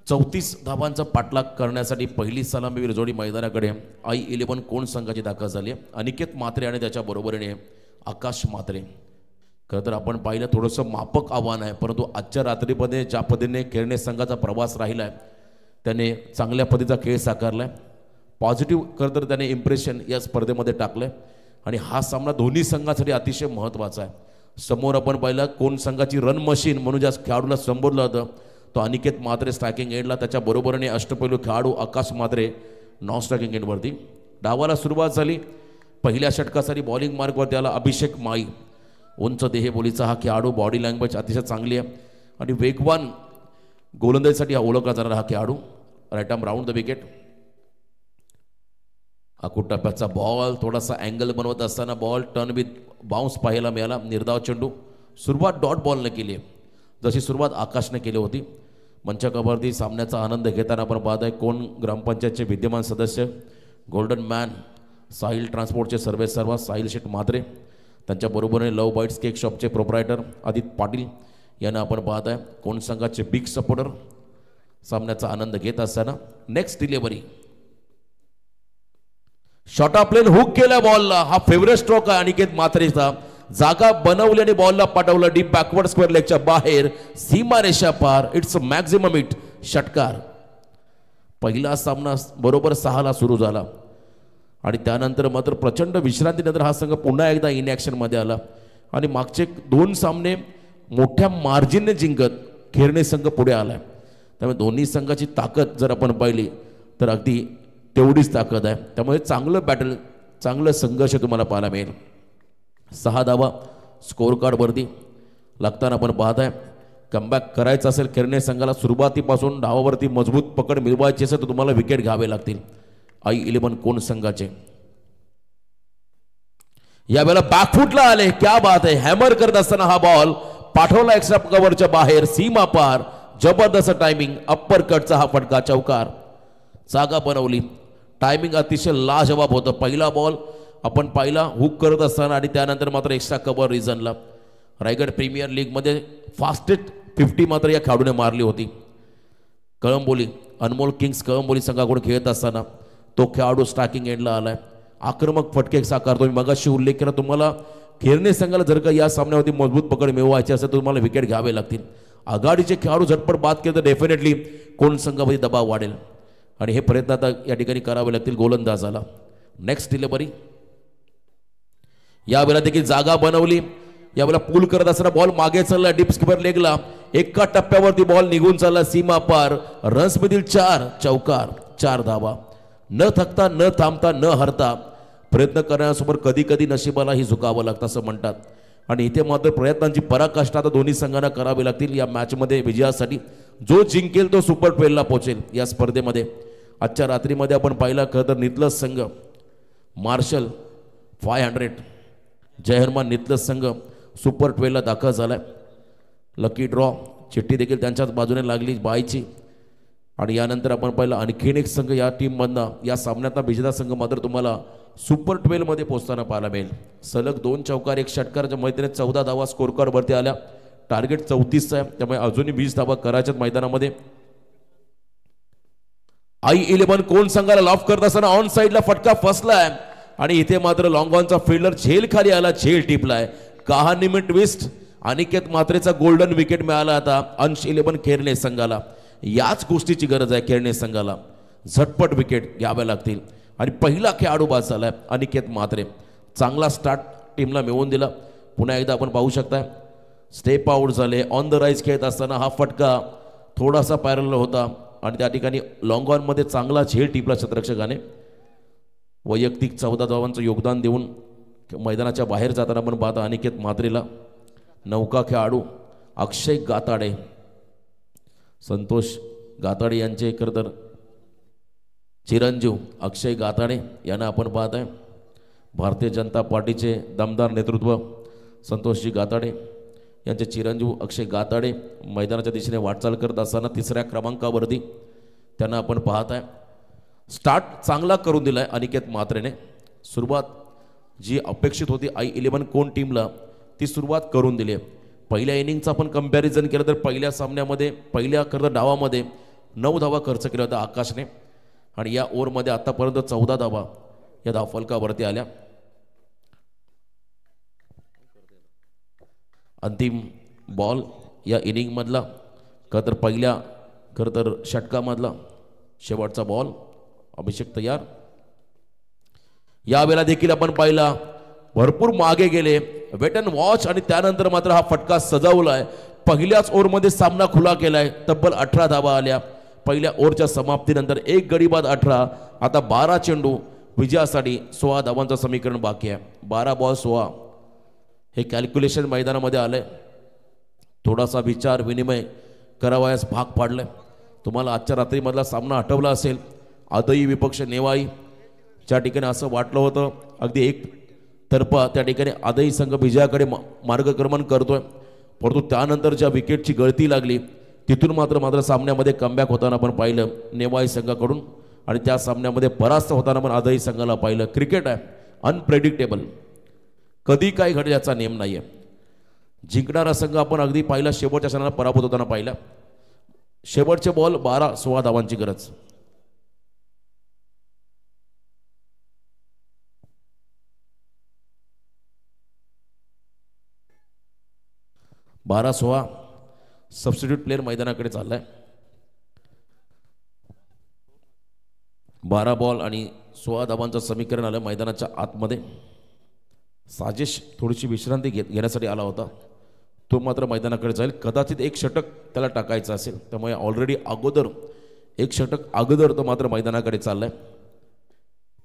चौतीस धावांचा पाठलाग करण्यासाठी पहिली सलामीवीर जोडी मैदानाकडे I11 कोण संघाची दाखल झाली आहे. अनिकेत म्हात्रे आणि त्याच्या बरोबरीने आकाश म्हात्रे. खरं तर आपण पाहिलं थोडंसं मापक आव्हान आहे, परंतु आजच्या रात्रीमध्ये ज्या पद्धतीने खेळणे संघाचा प्रवास राहिला आहे त्याने चांगल्या पद्धतीचा खेळ साकारला आहे. पॉझिटिव्ह खरं तर त्याने इम्प्रेशन या स्पर्धेमध्ये टाकलं आहे आणि हा सामना दोन्ही संघासाठी अतिशय महत्त्वाचा आहे. समोर आपण पाहिलं कोण संघाची रन मशीन म्हणून ज्या खेळाडूला संबोधलं होतं तो अनिकेत म्हात्रे स्ट्रायकिंग एंडला, त्याच्या बरोबरीने अष्टपैलू खेळाडू आकाश म्हात्रे नॉन स्ट्रायकिंग एंडवरती. डावाला सुरुवात झाली. पहिल्या षटकासाठी बॉलिंग मार्कवरती आला अभिषेक माई. उंच देहबोलीचा हा खेळाडू, बॉडी लँग्वेज अतिशय चांगली आहे आणि वेगवान गोलंदाजीसाठी हा ओळखला जाणारा हा खेळाडू. Right arm round the wicket. आखूड टप्प्याचा बॉल थोडासा अँगल बनवत असताना बॉल टर्न विथ बाउन्स पाहायला मिळाला. निर्धाव चेंडू. सुरुवात डॉट बॉलने केली आहे जशी सुरुवात आकाशने केली होती. मंचकावरती सामन्याचा आनंद घेताना आपण पाहत आहे कोण ग्रामपंचायतचे विद्यमान सदस्य गोल्डन मॅन साहिल ट्रान्सपोर्टचे सर्वेसर्वा साहिल शेठ म्हात्रे, त्यांच्या बरोबरीने लव बाईट्स केक शॉपचे प्रोप्रायटर आदित्य पाटील यांना आपण पाहत आहे कोण संघाचे बिग सपोर्टर सामन्याचा आनंद घेत असताना. Next delivery short of plain hook केला बॉलला. हा फेवरेट स्ट्रोक आहे अनिकेत म्हात्रेचा. जागा बनवली आणि बॉलला पाठवलं डीप बॅकवर्ड स्क्वेअर लेगच्या बाहेर सीमारेषा पार. It's maximum hit. षटकार. पहिला सामना बरोबर 6ला सुरू झाला आणि त्यानंतर मात्र प्रचंड विश्रांतीनंतर हा संघ पुन्हा एकदा इन ॲक्शनमध्ये आला आणि मागचे 2 सामने मोठ्या मार्जिनने जिंकत खेळणे संघ पुढे आला. त्यामुळे दोन्ही संघाची ताकद जर आपण पाहिली तर अगदी तेवढीच ताकद आहे. त्यामुळे चांगलं बॅटल, चांगलं संघर्ष तुम्हाला पाहायला मिळेल. 6 धावा स्कोअर कार्डवरती लागताना आपण पाहत आहे. कमबॅक करायचं असेल खेळणे संघाला सुरुवातीपासून धावावरती मजबूत पकड मिळवायची असेल तर तुम्हाला विकेट घ्यावे लागतील. I11 कोण संघाचे यावेळेला बॅकफुटला आले. क्या बात आहे. हॅमर करत असताना हा बॉल पाठवला एक्स्ट्रा कव्हरच्या बाहेर सीमा पार. जबरदस्त टायमिंग. अप्पर कटचा हा फटका. चौकार. जागा बनवली. टायमिंग अतिशय लाजवाब होतं. पहिला बॉल आपण पाहिला हुक करत असताना आणि त्यानंतर मात्र एक्स्ट्रा कव्हर रिझनला. रायगड प्रीमियर लीगमध्ये फास्टेस्ट 50 मात्र या खेळाडूने मारली होती. कळंबोली अनमोल किंग्स कळंबोली संघाकडून खेळत असताना तो खेळाडू स्ट्रायकिंग एंडला आलाय. आक्रमक फटके साकारतो. मी मगाशी उल्लेख केला तुम्हाला खेळणे संघाला जर का या सामन्यावरती मजबूत पकड मिळवायची असेल तर तुम्हाला विकेट घ्यावे लागतील. आघाडीचे खेळाडू झटपट बाद केले तर डेफिनेटली कोण संघामध्ये दबाव वाढेल आणि हे प्रयत्न आता या ठिकाणी करावे लागतील गोलंदाजाला. नेक्स्ट डिलिव्हरी यावेळेला देखील जागा बनवली. यावेळेला पूल करत असताना बॉल मागे चालला डीप स्किपर लेगला. एका टप्प्यावरती बॉल निघून चालला सीमा पार. रन्स मधील 4 चौकार 4 धावा. न थकता न थांबता न हरता प्रयत्न करण्यासमोर कधी कधी नशिबालाही झुकावं लागतं असं म्हणतात आणि इथे मात्र प्रयत्नांची पराकाष्ठा आता दोन्ही संघांना करावी लागतील या मॅचमध्ये विजयासाठी. जो जिंकेल तो सुपर 12ला पोहोचेल या स्पर्धेमध्ये. आजच्या रात्रीमध्ये आपण पाहिला खरं तर नितलस संघ मार्शल 500 जय हनुमान नितलस संघ सुपर 12ला दाखल झालाय. लकी ड्रॉ चिठ्ठी देखील त्यांच्याच बाजूने लागली बाईची आणि यानंतर आपण पाहिलं आणखीन एक संघ या टीममधनं या सामन्यातला विजेता संघ मात्र तुम्हाला सुपर 12 मध्ये पोहोचताना पाहायला मिळेल. सलग 2 चौकार 1 षटकाराच्या मैत्रीने 14 धावा स्कोर कार्ड वरती आल्या. टार्गेट 34 आहे त्यामुळे अजूनही 20 धावा करायच्यात मैदानामध्ये. I11 कोण संघाला लॉफ करत असताना ऑन साइडला फटका फसलाय आणि इथे मात्र लॉंग ऑनचा फिल्डर झेल खाली आला झेल टिपलाय. कहाणी ट्विस्ट अनिकेत मात्रेचा गोल्डन विकेट मिळाला आता अंश 11 खेळणे संघाला. याच गोष्टीची गरज आहे खेळणे संघाला. झटपट विकेट घ्याव्या लागतील आणि पहिला खेळाडू बाद झालाय अनिकेत मात्रे. चांगला स्टार्ट टीमला मिळवून दिला. पुन्हा एकदा आपण पाहू शकता स्टेप आउट झाले. ऑन द राईज खेळत असताना हा फटका थोडासा पॅरल होता आणि त्या ठिकाणी लॉंग ऑन मध्ये चांगला झेल टिपला क्षेत्ररक्षकाने. वैयक्तिक 14 धावांचं योगदान देऊन मैदानाच्या बाहेर जाताना आपण पाहता अनिकेत मात्रेला. नौका खेळाडू अक्षय गाताडे संतोष गाताडे यांचे खरं तर चिरंजीव अक्षय गाताडे यांना आपण पाहत आहे. भारतीय जनता पार्टीचे दमदार नेतृत्व संतोषजी गाताडे यांचे चिरंजीव अक्षय गाताडे मैदानाच्या दिशेने वाटचाल करत असताना 3ऱ्या क्रमांकावरती त्यांना आपण पाहत आहे. स्टार्ट चांगला करून दिलाय अनिकेत मात्रेने. सुरुवात जी अपेक्षित होती I11 कोण टीमला ती सुरुवात करून दिली आहे. पहिल्या इनिंगचा आपण कंपॅरिझन केलं तर पहिल्या सामन्यामध्ये पहिल्या खरं डावामध्ये 9 धावा खर्च केला होता आकाशने आणि या ओव्हरमध्ये आतापर्यंत 14 धावा या धावफलकावरती आल्या. अंतिम बॉल या इनिंगमधला खरं तर पहिल्या खरं तर षटकामधला शेवटचा बॉल. अभिषेक तयार. यावेळेला देखील आपण पाहिला भरपूर मागे गेले वेट अँड वॉच आणि त्यानंतर मात्र हा फटका सजवलाय. पहिल्याच ओव्हरमध्ये सामना खुला केलाय. तब्बल 18 धावा आल्या पहिल्या ओव्हरच्या समाप्तीनंतर. 1 गडी बाद 18. आता 12 चेंडू विजयासाठी 16 धावांचं समीकरण बाकी आहे. 12 बॉल 16 हे कॅल्क्युलेशन मैदानामध्ये आलंय. थोडासा विचार विनिमय करावयास भाग पाडलाय. तुम्हाला आजच्या रात्रीमधला सामना आठवला असेल. आदई विपक्ष नेवाई ज्या ठिकाणी असं वाटलं होतं अगदी एक तर्फा त्या ठिकाणी आदई संघ विजयाकडे मार्गक्रमण करतोय परंतु त्यानंतर ज्या विकेटची गळती लागली तिथून मात्र सामन्यामध्ये कमबॅक होताना आपण पाहिलं नेवाई संघाकडून आणि त्या सामन्यामध्ये परास्त होताना पण आदई संघाला पाहिलं. क्रिकेट आहे अनप्रेडिक्टेबल. कधी काय घडेल याचा नेम नाहीये. जिंकणारा संघ आपण अगदी पाहिला शेवटच्या क्षणाला पराभूत होताना पाहिला. शेवटचे बॉल 12-16 धावांची गरज. बारा 16 सबस्टिट्यूट प्लेयर मैदानाकडे चाललाय. 12 बॉल आणि 16 धावांचं समीकरण आलं मैदानाच्या आतमध्ये. साजेश थोडीशी विश्रांती घेण्यासाठी आला होता. तो मात्र मैदानाकडे जाईल. कदाचित 1 षटक त्याला टाकायचं असेल त्यामुळे ऑलरेडी अगोदर 1 षटक अगोदर तो मात्र मैदानाकडे चाललाय.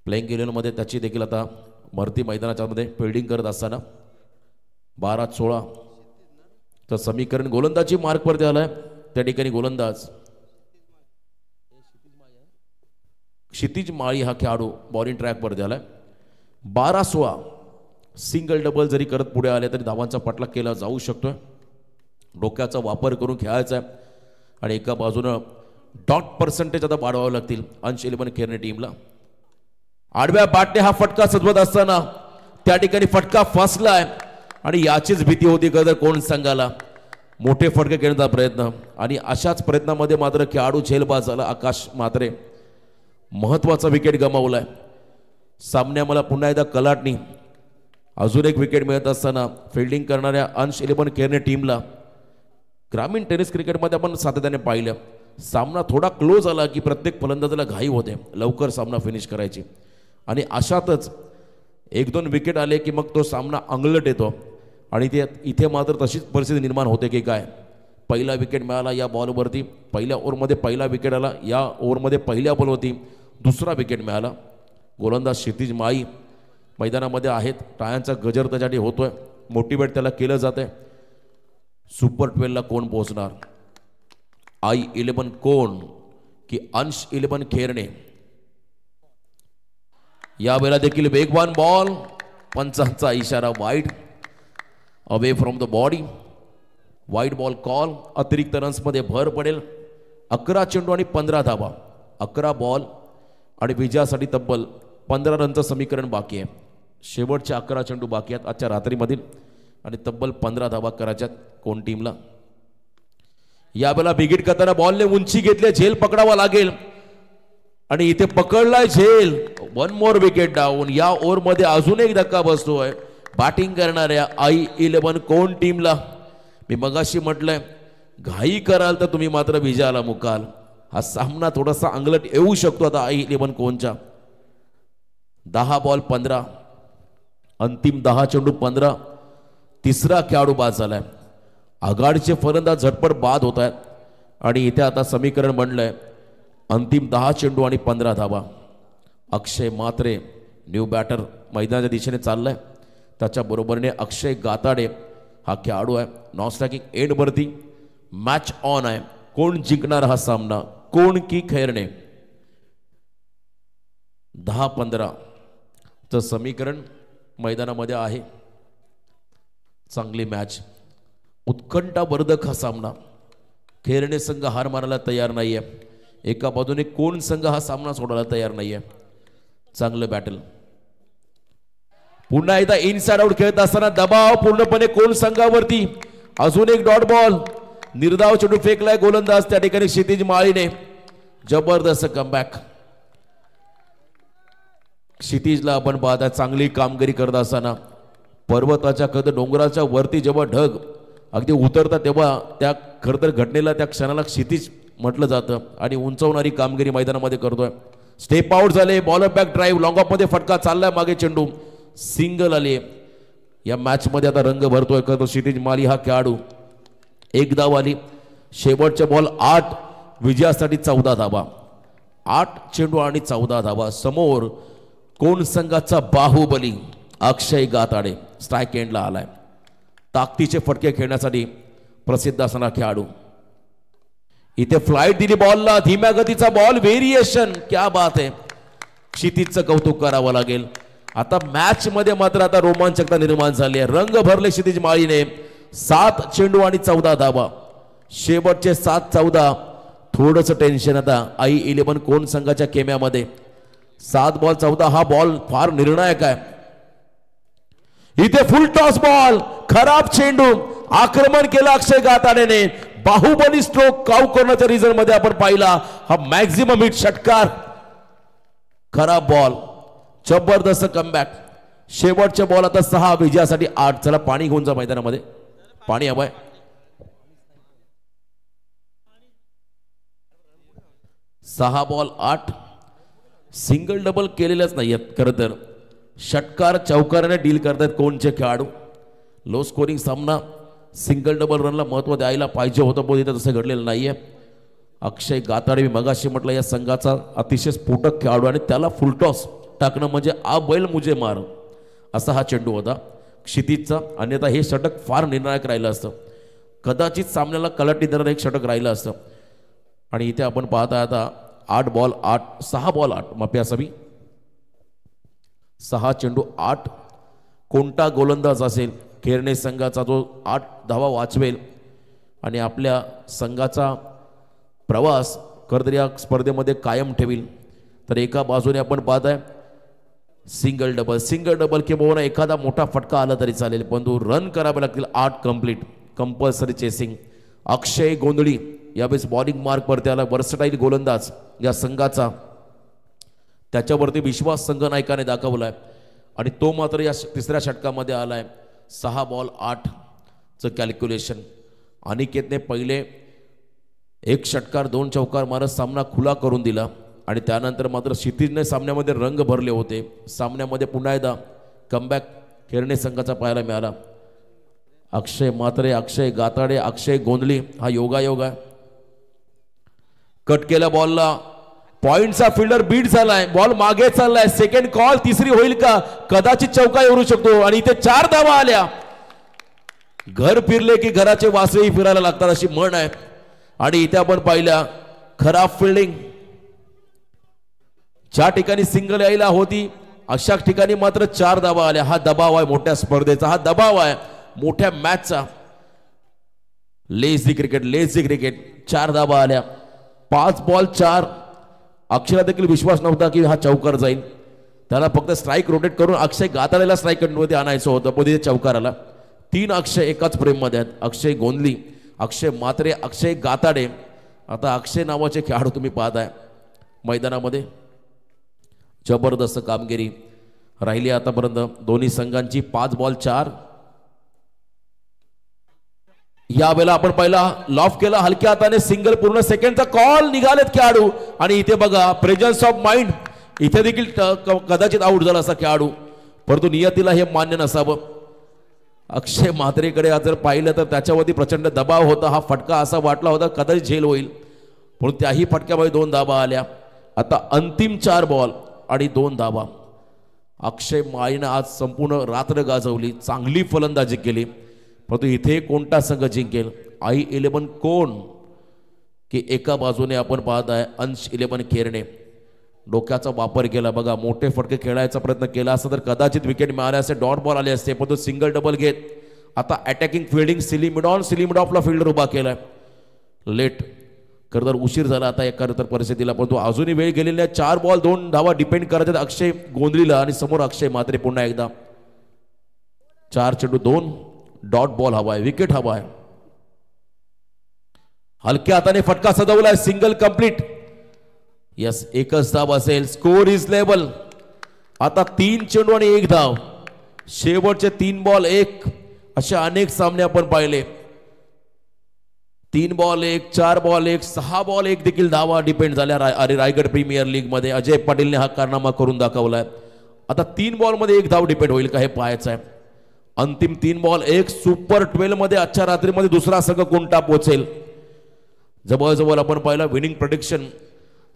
प्लेइंग इलेव्हनमध्ये त्याची देखील आता भरती मैदानाच्या मध्ये फिल्डिंग करत असताना 12-16 तर समीकरण गोलंदाजी मार्कवरती आलाय. त्या ठिकाणी गोलंदाज क्षितिज माळी हा खेळाडू बॉलिंग ट्रॅकवरती आलाय. 12-16 सिंगल डबल जरी करत पुढे आले तरी धावांचा पटला केला जाऊ शकतोय. डोक्याचा वापर करून खेळायचा आहे आणि एका बाजूनं डॉट पर्सेंटेज आता वाढवावं लागतील अंश 11 खेळणे टीमला. आडव्या बॅटने हा फटका सजवत असताना त्या ठिकाणी फटका फसलाय आणि याचीच भीती होती कदर कोण संघाला. मोठे फटके खेळण्याचा प्रयत्न आणि अशाच प्रयत्नामध्ये मात्र खेळाडू झेलबाज झाला आकाश मात्रे. महत्वाचा विकेट गमावलाय. सामन्याला पुन्हा एकदा कलाटणी अजून एक विकेट मिळत असताना फिल्डिंग करणाऱ्या अंश 11 खेळणे टीमला ग्रामीण टेनिस क्रिकेटमध्ये आपण सातत्याने पाहिलं, सामना थोडा क्लोज आला की प्रत्येक फलंदाजाला घाई होते लवकर सामना फिनिश करायची, आणि अशातच 1-2 विकेट आले की मग तो सामना अंगलट येतो. आणि ते इथे मात्र तशीच परिस्थिती निर्माण होते की काय, पहिला विकेट मिळाला या बॉलवरती, पहिल्या ओव्हरमध्ये पहिला विकेट आला, या ओव्हरमध्ये पहिल्या बॉलवरती दुसरा विकेट मिळाला. गोलंदाज क्षितिज माळी मैदानामध्ये आहेत, टाळ्यांचा गजर त्याच्यासाठी होतोय, मोटिवेट त्याला केलं जात आहे. सुपर 12ला कोण पोहोचणार, I-11 कोण की अंश 11 खेरणे. यावेळेला देखील वेगवान बॉल, पंचांचा इशारा wide, away from the body, wide ball call. अतिरिक्त रन्समध्ये भर पडेल. 11 चेंडू आणि 15 धावा, 11 बॉल आणि विजयासाठी तब्बल 15 रनचं समीकरण बाकी आहे. शेवटचे 11 चेंडू बाकी आहेत आजच्या रात्रीमधील, आणि तब्बल 15 धावा करायच्यात कोण टीमला. यावेळेला बिगिट करताना बॉलने उंची घेतली, झेल पकडावा लागेल, आणि इथे पकडलाय झेल. 1 मोर विकेट डाऊन. या ओव्हरमध्ये अजून एक धक्का बसतोय बॅटिंग करणाऱ्या I-11 कोण टीमला. मी मगाशी म्हटलंय, घाई कराल तर तुम्ही मात्र विजयाला मुकाल. हा सामना थोडासा अंगलट येऊ शकतो आता I-11 कोणच्या. 10 बॉल 15, अंतिम 10 चेंडू 15. तिसरा खेळाडू बाद झालाय. आघाडीचे फलंदाज झटपट बाद होत आहेत, आणि इथे आता समीकरण बनलंय अंतिम 10 चेंडू आणि 15 धावा. अक्षय मात्रे न्यू बॅटर मैदानाच्या दिशेने चाललाय. त्याच्या बरोबरीने अक्षय गाताडे हा खेळाडू आहे. नॉन स्ट्रायकिंग एंडवरती मॅच ऑन आहे. कोण जिंकणार हा सामना, कोण की खैरणे. 10-15 चं समीकरण मैदानामध्ये आहे. चांगली मॅच, उत्कंठावर्धक हा सामना. खैरणे संघ हार मारायला तयार नाहीये, एका बाजूने कोण संघ हा सामना सोडायला तयार नाहीये. चांगलं बॅटल. पुन्हा एकदा इनसाइड आउट खेळत असताना दबाव पूर्णपणे कोण संघावरती. अजून एक डॉट बॉल, निर्धाव चेंडू फेकलाय गोलंदाज त्या ठिकाणी क्षितिज माळीने. जबरदस्त कमबॅक. क्षितिजला आपण पाहता चांगली कामगिरी करत असताना, पर्वताच्या खरं डोंगराच्या वरती जेव्हा ढग अगदी उतरतात तेव्हा त्या खरं तर घटनेला त्या क्षणाला क्षितिज म्हटलं जातं, आणि उंचवणारी कामगिरी मैदानामध्ये करतोय. स्टेप आउट झाले, bowler back drive, long of मध्ये फटका चाललाय, मागे चेंडू सिंगल आले. या मॅच मध्ये आता रंग भरतोय खरं तर क्षितिज माळी हा खेळाडू. एक धाव आली, शेवटचे बॉल 8, विजयासाठी 14 धावा. 8 चेंडू आणि 14 धावा. समोर कोण संघाचा बाहुबली अक्षय गाताडे स्ट्राईक एंडला आलाय. ताकदीचे फटके खेळण्यासाठी प्रसिद्ध असणारा खेळाडू. इथे फ्लाईट दिली बॉलला, धीम्या गतीचा बॉल, व्हेरिएशन, क्या बात आहे. क्षितिजचं कौतुक करावं लागेल. आता मॅच मध्ये मात्र आता रोमांचकता निर्माण झाली आहे. रंग भरले क्षितिज माळीने. 7 चेंडू आणि 14 धावा. शेवटचे 7-14. थोडंसं टेन्शन आता I-11 कोण संघाच्या केम्यामध्ये. 7 बॉल 14 हा बॉल फार निर्णायक आहे. इथे फुल टॉस बॉल, खराब चेंडू, आक्रमण केलं अक्षय गाताडेने. बाहुबली स्ट्रोक काऊ करण्याच्या रिझल्ट मध्ये आपण पाहिला हा मॅक्झिमम हिट षटकार. खराब बॉल, जबरदस्त कमबॅक. शेवटचे बॉल आता 6, विजयासाठी 8. चला पाणी घेऊन जा मैदानामध्ये, पाणी हवंय. सहा बॉल 8. सिंगल डबल केलेल्याच नाहीयेत खरं तर. षटकार चौकाराने डील करतायत कोणचे खेळाडू. लो स्कोरिंग सामना, सिंगल डबल रनला महत्व द्यायला पाहिजे होतं, पण इथं तसं घडलेलं नाहीये. अक्षय गाताडे मी मगाशी म्हटलं या संघाचा अतिशय स्फोटक खेळाडू, आणि त्याला फुलटॉस टाकणं म्हणजे आ बैल मुझे मार असा हा चेंडू होता क्षितिजचा. अन्यथा हे षटक फार निर्णायक राहिलं असतं. कदाचित सामन्याला कलाटणी देणारं एक षटक राहिलं असतं. आणि इथे आपण पाहता आता 8 बॉल 8, 6 बॉल 8 माफी असावी. 6 चेंडू 8. कोणता गोलंदाज असेल खेरणे संघाचा जो 8 धावा वाचवेल आणि आपल्या संघाचा प्रवास खरं या स्पर्धेमध्ये कायम ठेवील. तर एका बाजूने आपण पाहताय सिंगल डबल किंवा एखादा मोठा फटका आला तरी चालेल, परंतु रन करावे लागतील 8 कंप्लीट. Compulsory chasing. अक्षय गोंधळी यावेळेस बॉलिंग मार्क वरती आला. वर्सटाईल गोलंदाज या संघाचा, त्याच्यावरती विश्वास संघ नायकाने दाखवलाय, आणि तो मात्र या तिसऱ्या षटकामध्ये आलाय. 6 बॉल 8 चं कॅल्क्युलेशन. अनिकेतने पहिले एक षटकार 2 चौकार मारत सामना खुला करून दिला आणि त्यानंतर मात्र क्षितिजने सामन्यामध्ये रंग भरले होते. सामन्यामध्ये पुन्हा एकदा कमबॅक खेळणे संघाचा पाहायला मिळाला. अक्षय म्हात्रे, अक्षय गाताडे, अक्षय गोंधळी हा योगायोग आहे. कट केला बॉलला, पॉइंटचा फिल्डर बीट झालाय, बॉल मागे चाललाय, सेकंड कॉल, तिसरी होईल का, कदाचित चौका येऊ शकतो आणि इथे 4 धावा आल्या. घर फिरले की घराचे वासही फिरायला लागतात अशी म्हण आहे आणि इथे आपण पाहिल्या खराब फिल्डिंग. ज्या ठिकाणी सिंगल यायला होती अशा ठिकाणी मात्र 4 धावा आल्या. हा दबाव आहे मोठ्या स्पर्धेचा, हा दबाव आहे मोठ्या मॅचचा. लेझी क्रिकेट 4 धावा आल्या, 5 बॉल 4. अक्षयला देखील विश्वास नव्हता की हा चौकार जाईल. त्याला फक्त स्ट्राईक रोटेट करून अक्षय गाताड्याला स्ट्राईक मध्ये आणायचं होतं, पण तिथे चौकार आला. 3 अक्षय एकाच फ्रेम मध्ये आहेत. अक्षय गोंधळी, अक्षय म्हात्रे, अक्षय गाताडे. आता अक्षय नावाचे खेळाडू तुम्ही पाहताय मैदानामध्ये. जबरदस्त कामगिरी राहिली आतापर्यंत दोन्ही संघांची. 5 बॉल 4. यावेळेला आपण पहिला लॉफ केला हलक्या हाताने, सिंगल पूर्ण, सेकंडचा कॉल, निघालेत खेळाडू आणि इथे बघा प्रेझन्स ऑफ माइंड. इथे देखील कदाचित आउट झाला असा खेळाडू, परंतु नियतीला हे मान्य नसावं. अक्षय म्हात्रेकडे जर पाहिलं तर त्याच्यावरती प्रचंड दबाव होता. हा फटका असा वाटला होता कदाचित झेल होईल, पण त्याही फटक्यामध्ये 2 धावा आल्या. आता अंतिम 4 बॉल आणि 2 धावा. अक्षय माळीनं आज संपूर्ण रात्र गाजवली, चांगली फलंदाजी केली, परंतु इथे कोणता संघ जिंकेल? i11 कोण की एका बाजूने आपण पाहत आहे अंश 11 खेरणे. डोक्याचा वापर केला बघा, मोठे फटके खेळायचा प्रयत्न केला असता तर कदाचित विकेट मिळाले असते, डॉट बॉल आले असते, पण तो सिंगल डबल घेत आता अटॅकिंग फिल्डिंग सिलिमिडॉफला फिल्डर उभा केलाय. लेट खरं तर उशीर झाला आता एका तर परिस्थितीला, पण तो अजूनही वेळ गेलेला नाही. 4 बॉल 2 धावा डिपेंड करत आहेत अक्षय गोंधळीला आणि समोर अक्षय म्हात्रे पुन्हा एकदा. 4 चेंडू 2 डॉट बॉल हवाय, विकेट हवाय. हलक्या हाताने फटका सजवलाय, सिंगल कंप्लीट. यस, एकच धाव असेल. Score is level. आता 3 चेंडू आणि 1 धाव. शेवटचे 3 बॉल 1 असे अनेक सामने आपण पाहिले. 3 बॉल 1, 4 बॉल 1, 6 बॉल 1 देखील धावा डिपेंड झाल्या. रायगड प्रीमियर लीग मध्ये अजय पाटीलने हा कारनामा करून दाखवलाय. आता 3 बॉल मध्ये 1 धाव डिपेंड होईल का हे पाहायचं आहे. अंतिम 3 बॉल 1. सुपर 12 मध्ये आजच्या रात्रीमध्ये दुसरा संघ कोणता पोहोचेल? जवळजवळ आपण पाहिला विनिंग प्रेडिक्शन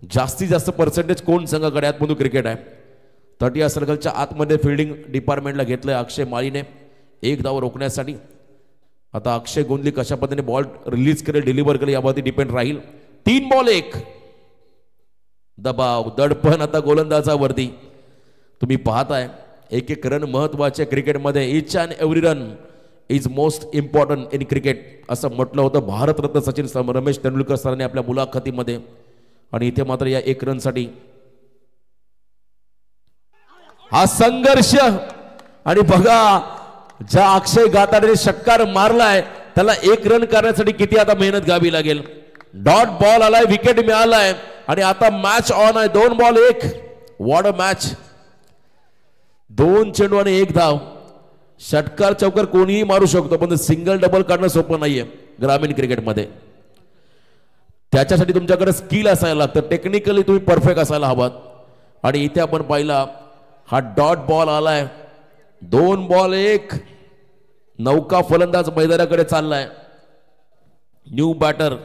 जास्तीत जास्त पर्सेंटेज कोण संघाकडे आहेत म्हणून क्रिकेट आहे. 30 सर्कलच्या आतमध्ये फिल्डिंग डिपार्टमेंटला घेतलंय अक्षय माळीने 1 धाव रोखण्यासाठी. आता अक्षय गोंधळी कशा पद्धतीने बॉल रिलीज करेल, डिलिव्हर करेल यावरती डिपेंड राहील. 3 बॉल 1 दबाव, दडपण आता गोलंदाजावरती. तुम्ही पाहताय एक एक रन महत्वाचे क्रिकेटमध्ये. Each and every run is most important in cricket असं म्हटलं होतं भारतरत्न सचिन रमेश तेंडुलकर सरांनी आपल्या मुलाखतीमध्ये. आणि इथे मात्र या 1 रनसाठी हा संघर्ष. आणि बघा ज्या अक्षय गाताडे षटकार मारलाय त्याला 1 रन करण्यासाठी किती आता मेहनत घ्यावी लागेल. डॉट बॉल आलाय, विकेट मिळालाय आणि आता मॅच ऑन आहे. 2 बॉल 1. What a match. 2 चेंडू आणि 1 धाव. षटकार चौकार कोणीही मारू शकतो, पण सिंगल डबल काढणं सोपं नाहीये ग्रामीण क्रिकेटमध्ये. त्याच्यासाठी तुमच्याकडे स्किल असायला लागतं, टेक्निकली तुम्ही परफेक्ट असायला हवात. आणि इथे आपण पाहिला हा डॉट बॉल आलाय. 2 बॉल 1. नौका फलंदाज मैदानाकडे चाललाय. न्यू बॅटर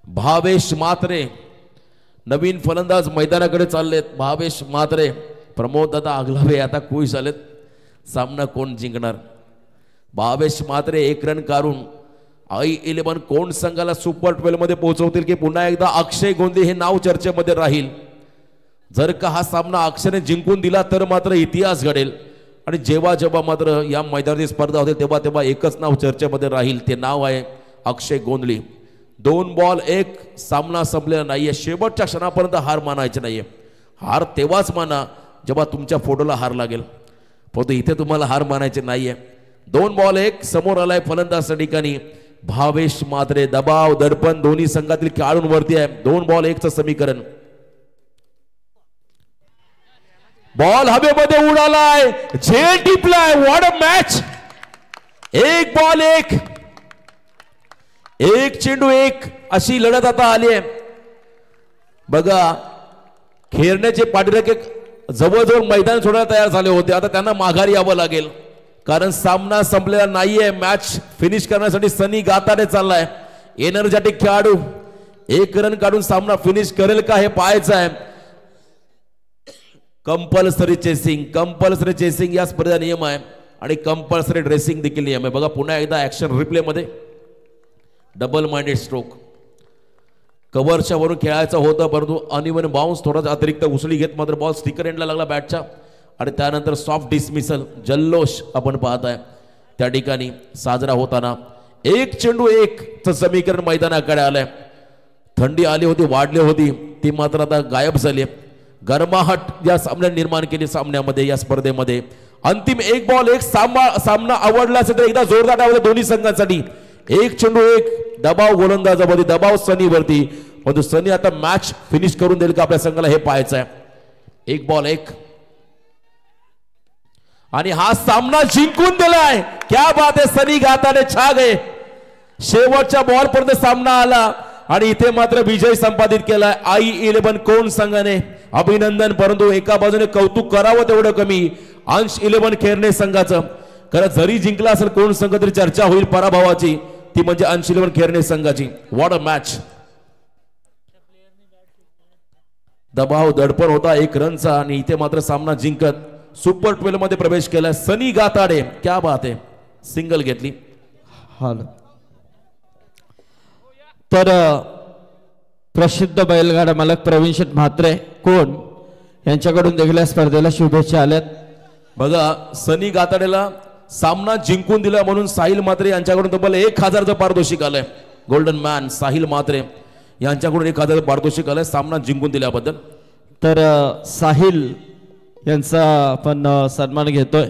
भावेश म्हात्रे, नवीन फलंदाज मैदानाकडे चाललेत. भावेश म्हात्रे, प्रमोद दादा आगलावे आता खुश झालेत. सामना कोण जिंकणार? भावेश म्हात्रे 1 रन काढून i11 कोण संघाला सुपर 12 मध्ये पोहोचवतील की पुन्हा एकदा अक्षय गोंधळी हे नाव चर्चेमध्ये राहील. जर का हा सामना अक्षयने जिंकून दिला तर मात्र इतिहास घडेल. आणि जेव्हा जेव्हा मात्र या मैदानाची स्पर्धा होते तेव्हा तेव्हा एकच नाव चर्चेमध्ये राहील, ते नाव आहे अक्षय गोंधळी. 2 बॉल 1. सामना संपलेला नाहीये. शेवटच्या क्षणापर्यंत हार मानायची नाहीये. हार तेव्हाच माना जेव्हा तुमच्या फोटोला हार लागेल, परंतु इथे तुम्हाला हार मानायचे नाहीये. 2 बॉल 1. समोर आलाय फलंदाज ठिकाणी भावेश म्हात्रे. दबाव दडपण दोन्ही संघातील खेळाडूंवरती आहे. 2 बॉल 1चं समीकरण. बॉल हवेमध्ये उडालाय, झेल टिपलाय. What a match. 1 बॉल 1. एक चेंडू एक अशी लढत आता आली आहे बघा. खेळण्याचे पाठीराखे जवळजवळ मैदान सोडायला तयार झाले होते. आता त्यांना माघारी यावं लागेल कारण सामना संपलेला नाहीये. मॅच फिनिश करण्यासाठी सनी गाताडे चाललाय. एनर्जेटिक खेळाडू एक रन काढून सामना फिनिश करेल का हे पाहायचं आहे. कंपल्सरी चेसिंग या स्पर्धेचा नियम आहे आणि कंपल्सरी ड्रेसिंग देखील नियम आहे. बघा पुन्हा एकदा ऍक्शन रिप्ले मध्ये डबल माइंडेड स्ट्रोक. कव्हरच्या वरून खेळायचं होतं परंतु अनइव्हन बाउन्स थोडासा अतिरिक्त उसळी घेत मात्र बॉल स्टिकर एंडला लागला बॅटच्या आणि त्यानंतर सॉफ्ट डिसमिसल जल्लोष आपण पाहताय त्या ठिकाणी साजरा होताना. एक चेंडू एक च समीकरण मैदानाकडे आलंय. थंडी आली होती वाढली होती ती मात्र आता गायब झाली. गरमाहट या सामन्यात निर्माण केली सामन्यामध्ये या स्पर्धेमध्ये. अंतिम एक बॉल एक सामना आवडला असेल तर एकदा जोरदार डाव दोन्ही संघांसाठी. एक चेंडू एक दबाव गोलंदाजावरती दबाव सनीवरती परंतु सनी आता मॅच फिनिश करून देईल का आपल्या संघाला हे पाहायचं आहे. एक बॉल एक आणि हा सामना जिंकून दिलाय. क्या बात आहे. सनी गाताडे छा गए. शेवटच्या बॉल पर्यंत सामना आला आणि इथे मात्र विजय संपादित केलाय I11 कोण संघाने. अभिनंदन. परंतु एका बाजूने कौतुक करावं तेवढं कमी अंश 11 खेळणे संघाचं. खरं जरी जिंकला असेल कोण संघ तरी चर्चा होईल पराभवाची ती म्हणजे अंश 11 खेळणे संघाची. What a match. दबाव दडपण होता एक रनचा आणि इथे मात्र सामना जिंकत सुपर 12 मध्ये प्रवेश केलाय सनी गाताडे. क्या बात आहे. सिंगल घेतली. तर प्रसिद्ध बैलगाडा मालक प्रवीण शेठ म्हात्रे कोण यांच्याकडून देखील या स्पर्धेला शुभेच्छा आल्यात. बघा सनी गाताडेला सामना जिंकून दिला म्हणून साहिल म्हात्रे यांच्याकडून तब्बल 1000चं पारितोषिक आलंय. गोल्डन मॅन साहिल म्हात्रे यांच्याकडून 1000चं पारितोषिक आलंय सामना जिंकून दिल्याबद्दल. तर साहिल यांचा आपण सन्मान घेतोय.